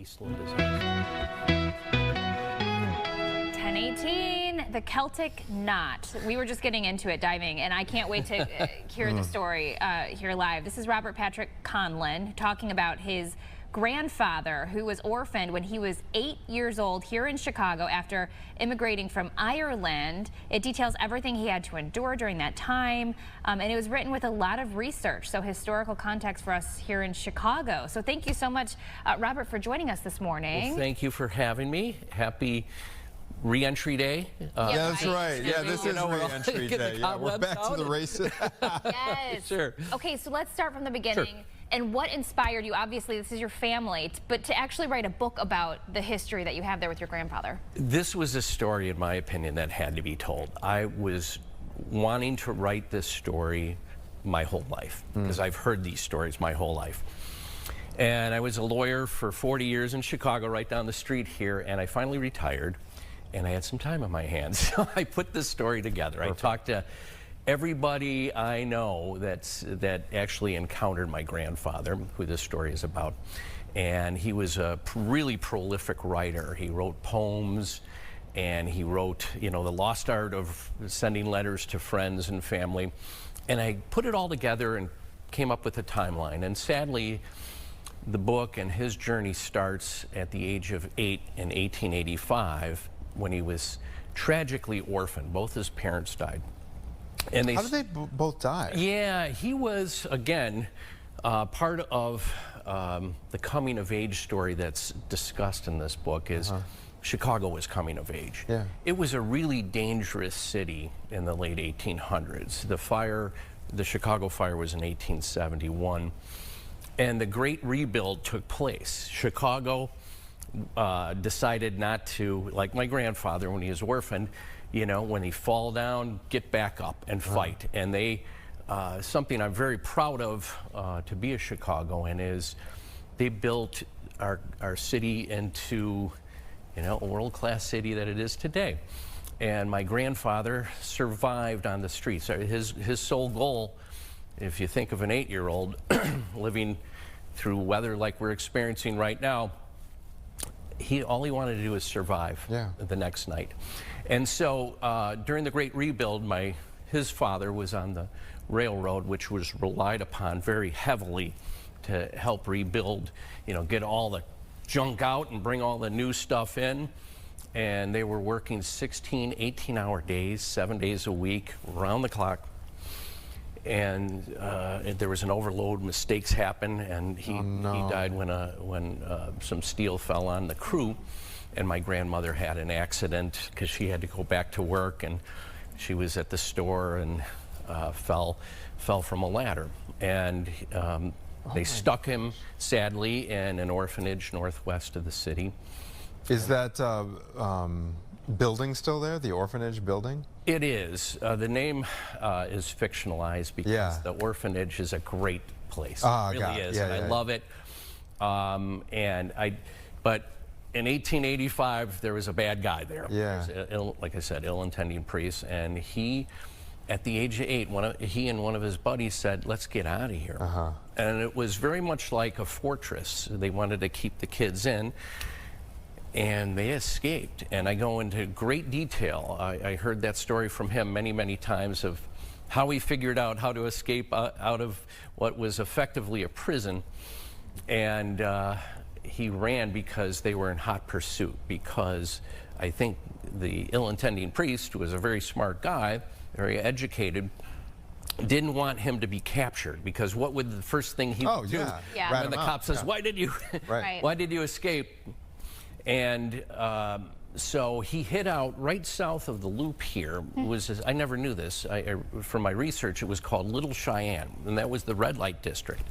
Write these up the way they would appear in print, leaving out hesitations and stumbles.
Eastland disaster. 10:18, the Celtic knot. We were just getting into it, diving, and I can't wait to hear the story here live. This is Robert Patrick Conlon talking about his grandfather who was orphaned when he was 8 years old here in Chicago after immigrating from Ireland. It details everything he had to endure during that time, and it was written with a lot of research, so historical context for us here in Chicago. So thank you so much, Robert, for joining us this morning. Well, thank you for having me. Happy Re-entry day. Yeah, that's right. Yeah, this is re-entry day. Yeah, we're back to the races. Yes. Sure. Okay, so let's start from the beginning. Sure. And what inspired you? Obviously, this is your family, but to actually write a book about the history that you have there with your grandfather. This was a story, in my opinion, that had to be told. I was wanting to write this story my whole life because I've heard these stories my whole life. And I was a lawyer for 40 years in Chicago, right down the street here, and I finally retired. And I had some time on my hands, so I put this story together. Perfect. I talked to everybody I know that actually encountered my grandfather, who this story is about. And he was a really prolific writer. He wrote poems, and he wrote, you know, The Lost Art of Sending Letters to Friends and Family. And I put it all together and came up with a timeline. And sadly, the book and his journey starts at the age of 8 in 1885, when he was tragically orphaned. Both his parents died. And how did they both die? Yeah, he was, again, part of the coming of age story that's discussed in this book is Chicago was coming of age. Yeah. It was a really dangerous city in the late 1800s. The Chicago fire was in 1871, and the Great Rebuild took place. Chicago decided not to, like my grandfather when he was orphaned, you know, when he fall down, get back up and fight. And they, something I'm very proud of to be a Chicagoan is they built our city into, you know, a world-class city that it is today. And my grandfather survived on the streets. His sole goal, if you think of an 8-year-old living through weather like we're experiencing right now, all he wanted to do is survive the next night. And so during the Great Rebuild, his father was on the railroad, which was relied upon very heavily to help rebuild, you know, get all the junk out and bring all the new stuff in. And they were working 16, 18-hour days, 7 days a week, around the clock. And there was an overload, mistakes happened, and he died when some steel fell on the crew. And my grandmother had an accident because she had to go back to work, and she was at the store and fell from a ladder. And they stuck him, sadly, in an orphanage northwest of the city. Is that building still there, the orphanage building? It is. The name is fictionalized because the orphanage is a great place. It really is. Yeah, and I love it. But in 1885, there was a bad guy there. Yeah. Like I said, ill-intending priest. And he, at the age of 8, he and one of his buddies said, let's get out of here. And it was very much like a fortress. They wanted to keep the kids in. And they escaped, and I go into great detail. I heard that story from him many, many times of how he figured out how to escape out of what was effectively a prison. And he ran because they were in hot pursuit, because I think the ill-intending priest, who was a very smart guy, very educated, didn't want him to be captured, because what would the first thing he would do when the cop says, why did you escape? And so he hid out right south of the loop here. I never knew this. From my research, it was called Little Cheyenne, and that was the red light district.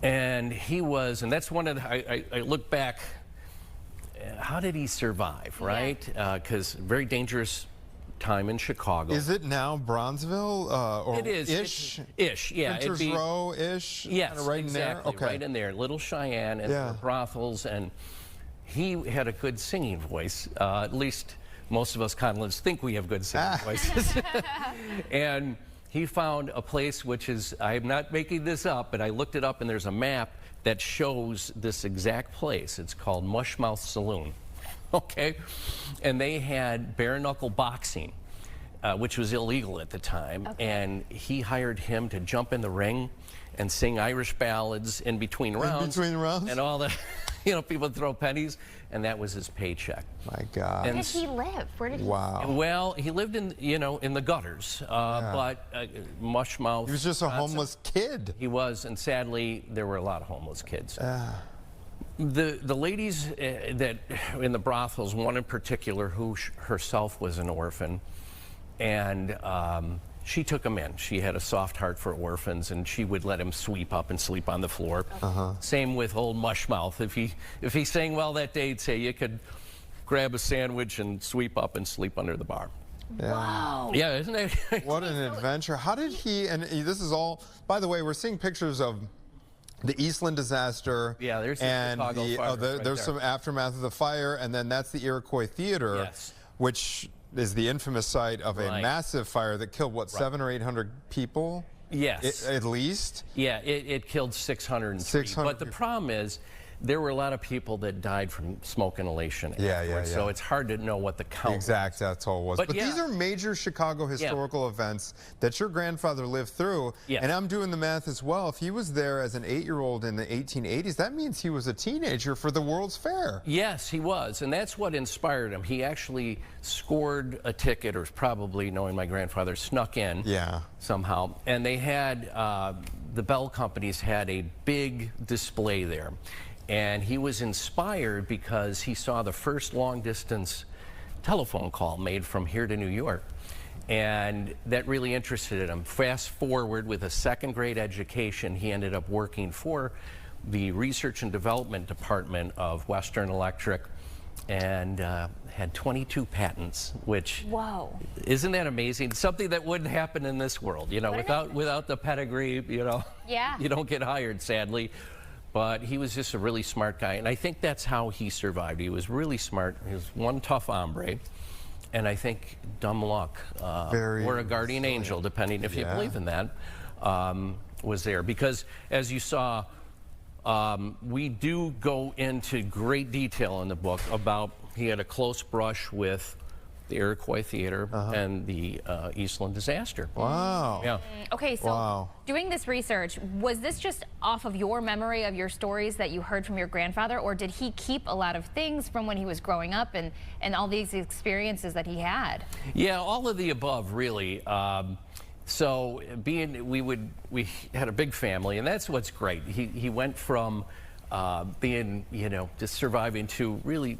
And and that's one of the, I look back, how did he survive, right? Because very dangerous time in Chicago. Is it now Bronzeville? Or it is. Ish, yeah. Printers Row-ish? Yes, right exactly, in there? Okay. Right in there. Little Cheyenne, and the brothels, and he had a good singing voice. At least most of us Conlons think we have good singing voices. And he found a place which is, I'm not making this up, but I looked it up, and there's a map that shows this exact place. It's called Mushmouth Saloon, okay? And they had bare knuckle boxing, which was illegal at the time. Okay. And he hired him to jump in the ring and sing Irish ballads in between rounds. In between rounds? And all the, people throw pennies, and that was his paycheck. My God. Where did he live? Where did he live? Well, he lived in, in the gutters, but Mushmouth. He was just a homeless kid. He was, and sadly, there were a lot of homeless kids. The ladies that in the brothels, one in particular who herself was an orphan, and she took him in. She had a soft heart for orphans, and she would let him sweep up and sleep on the floor. Same with old Mushmouth. If he sang well that day, he'd say you could grab a sandwich and sweep up and sleep under the bar. Yeah. Wow. Yeah, isn't it? What an adventure. How did he, and this is all, by the way, we're seeing pictures of the Eastland disaster. Yeah, there's the and Chicago fire right there's there. some aftermath of the fire, and then that's the Iroquois Theater, Yes. which is the infamous site of a massive fire that killed, what, 700 or 800 people? Yes. At least? Yeah, it killed 603. 600 But the problem is, there were a lot of people that died from smoke inhalation. Yeah. So it's hard to know what the count Exact, that's all it was. But yeah. these are major Chicago historical events that your grandfather lived through. Yes. And I'm doing the math as well. If he was there as an 8-year-old in the 1880s, that means he was a teenager for the World's Fair. Yes, he was, and that's what inspired him. He actually scored a ticket, or probably, knowing my grandfather, snuck in somehow. And they had, the Bell companies had a big display there. And he was inspired because he saw the first long-distance telephone call made from here to New York. And that really interested him. Fast forward, with a second-grade education, he ended up working for the Research and Development Department of Western Electric, and had 22 patents, which, isn't that amazing? Something that wouldn't happen in this world, without the pedigree, you don't get hired, sadly. But he was just a really smart guy, and I think that's how he survived. He was really smart. He was one tough hombre, and I think dumb luck, or a guardian angel, depending if you believe in that, was there. Because, as you saw, we do go into great detail in the book about he had a close brush with the Iroquois Theater and the Eastland disaster. Wow. Yeah. Okay, so doing this research, was this just off of your memory of your stories that you heard from your grandfather, or did he keep a lot of things from when he was growing up and all these experiences that he had? Yeah, all of the above, really. So we had a big family, and that's what's great. He went from being, just surviving to really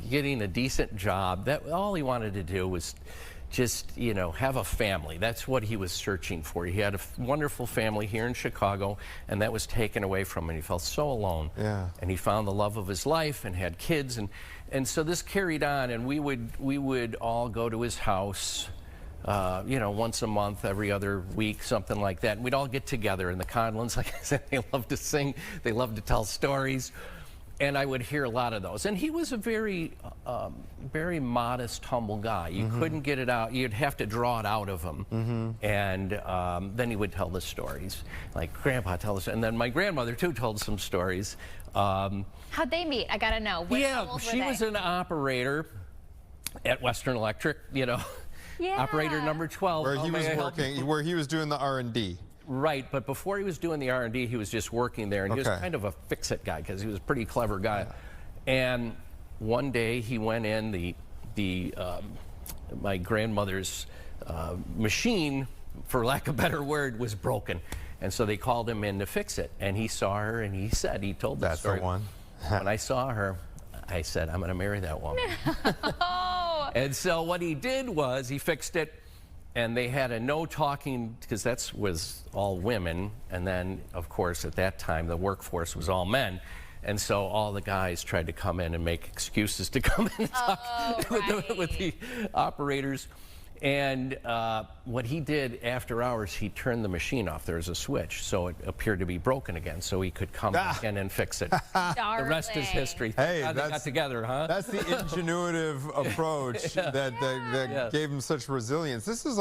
getting a decent job. That all he wanted to do was just, have a family. That's what he was searching for. He had a wonderful family here in Chicago, and that was taken away from him. He felt so alone. Yeah. And he found the love of his life and had kids, and so this carried on, and we would all go to his house, once a month, every other week, something like that. And we'd all get together, and the Conlons, like I said, they love to sing, they love to tell stories, and I would hear a lot of those. And he was a very, very modest, humble guy. You couldn't get it out. You'd have to draw it out of him. And then he would tell the stories. Like, Grandpa, tell us. And then my grandmother, too, told some stories. How'd they meet? I gotta know. She was an operator at Western Electric, Operator number 12. Where he was working, where he was doing the R&D. Right, but before he was doing the R&D, he was just working there, and he was kind of a fix-it guy because he was a pretty clever guy. And one day he went in, my grandmother's machine, for lack of a better word, was broken. And so they called him in to fix it. And he saw her, and he told the story. That's the one. When I saw her, I said, I'm going to marry that woman. And so what he did was he fixed it, and they had a no talking, because that was all women, and then of course at that time the workforce was all men, and so all the guys tried to come in and make excuses to come in and talk with the operators. And what he did after hours, he turned the machine off. There was a switch, so it appeared to be broken again, so he could come back in and fix it. The rest is history. Hey, they got together, huh? That's the ingenuitive approach that gave him such resilience. This is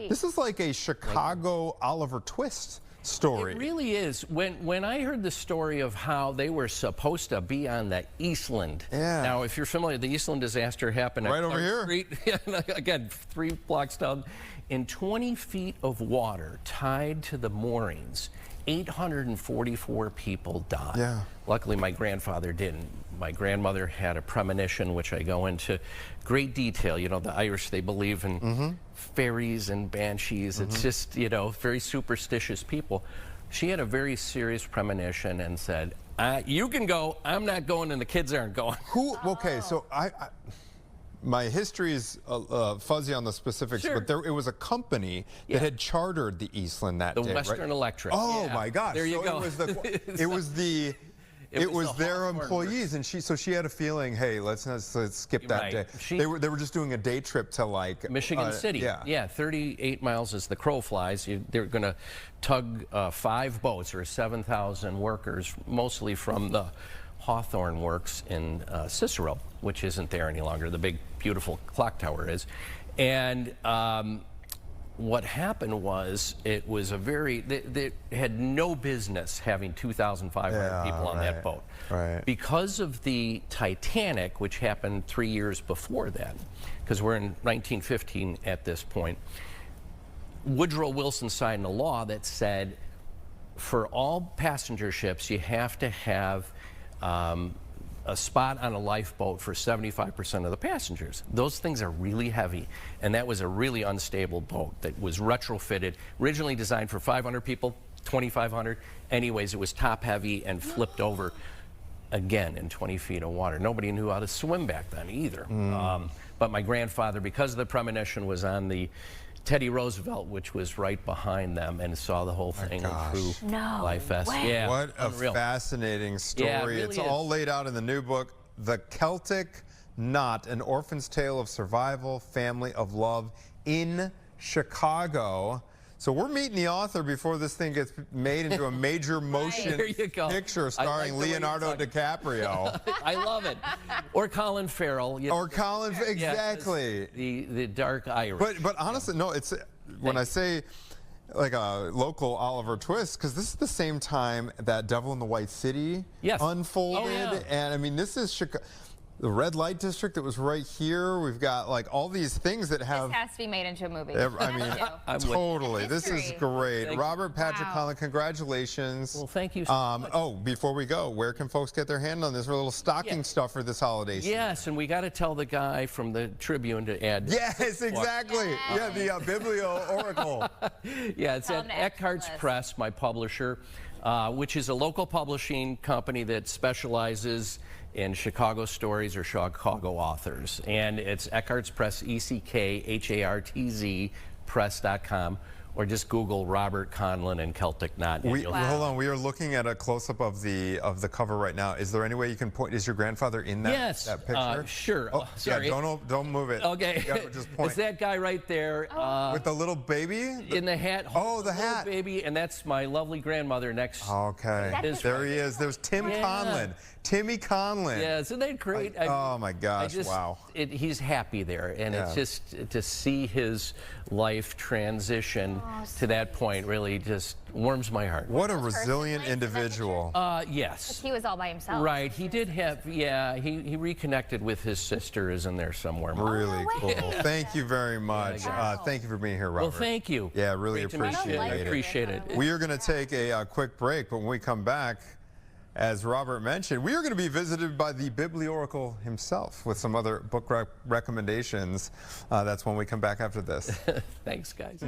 this is like a Chicago Oliver Twist story. It really is. When I heard the story of how they were supposed to be on the Eastland. Yeah. Now, if you're familiar, the Eastland disaster happened Right at over here. Street, again, 3 blocks down. In 20 feet of water tied to the moorings, 844 people died. Yeah. Luckily, my grandfather didn't. My grandmother had a premonition, which I go into great detail. You know, the Irish, they believe in fairies and banshees. It's just, you know, very superstitious people. She had a very serious premonition and said, you can go, I'm not going, and the kids aren't going. Who? Okay, so my history is fuzzy on the specifics, Sure. but it was a company that had chartered the Eastland that day, The Western right? Electric. Oh Yeah. my gosh! There you so go. It was the their Hawthorne employees, and she had a feeling, hey, let's skip that Right. day. They were just doing a day trip to like Michigan City. Yeah. 38 miles as the crow flies. They're going to tug 5 boats or 7,000 workers, mostly from the Hawthorne Works in Cicero, which isn't there any longer. The big, beautiful clock tower is. And what happened was it was they had no business having 2,500 people on that boat. Right. Because of the Titanic, which happened 3 years before that, because we're in 1915 at this point, Woodrow Wilson signed a law that said for all passenger ships, you have to have a spot on a lifeboat for 75% of the passengers. Those things are really heavy, and that was a really unstable boat that was retrofitted, originally designed for 500 people, 2,500. Anyways, it was top heavy and flipped over again in 20 feet of water. Nobody knew how to swim back then either. But my grandfather, because of the premonition, was on the Teddy Roosevelt, which was right behind them, and saw the whole thing through Life Vest. Yeah, What a unreal. fascinating story. Yeah, it really it's is. all laid out in the new book, The Celtic Knot, An Orphan's Tale of Survival, Family of Love in Chicago. So we're meeting the author before this thing gets made into a major motion There you go. picture starring the way you Leonardo talk. DiCaprio. I love it. Or Colin Farrell. You know, Or Colin, exactly. the dark Irish. But honestly, no, it's when I say like a local Oliver Twist, because this is the same time that Devil in the White City unfolded. Oh, yeah. And I mean, this is Chicago. The red light district that was right here. We've got like all these things that have. This has to be made into a movie. I mean, totally. This is History. great. Thank Robert Patrick Wow. Conlon, congratulations. Well, thank you so much. Oh, before we go, where can folks get their hand on this? Little stocking stuffer this holiday season. Yes, and we got to tell the guy from the Tribune to add. Yes, exactly. Yes. Yeah, the Biblio Oracle. Yeah, it's Tell at him to add to the Eckhart's list. Press, my publisher, which is a local publishing company that specializes in Chicago stories or Chicago authors. And it's Eckhart's Press, ECKHARTZ Press.com, or just Google Robert Conlon and Celtic Knot. and you'll- Hold on, we are looking at a close-up of the cover right now. Is there any way you can point? Is your grandfather in that, Yes, that picture? sure. Oh, Sorry. Yeah, don't move it. Okay, You gotta just point. it's that guy right there With the little baby? in the hat. Oh, the little hat. baby, and that's my lovely grandmother next. Okay, Is that there he is. There's Tim Conlon. Timmy Conlon. Yeah, isn't that great? Oh my gosh, wow. He's happy there, and it's just to see his life transition to that point really just warms my heart. What a resilient individual. Yes. He was all by himself. Right, he did have, he reconnected with his sister, is in there somewhere. Really no cool. way. Thank you very much. Thank you for being here, Robert. Well, thank you. Yeah, really Great to meet you. appreciate I it. appreciate it. We are going to take a quick break, but when we come back, as Robert mentioned, we are going to be visited by the Biblioracle himself with some other book recommendations. That's when we come back after this. Thanks, guys.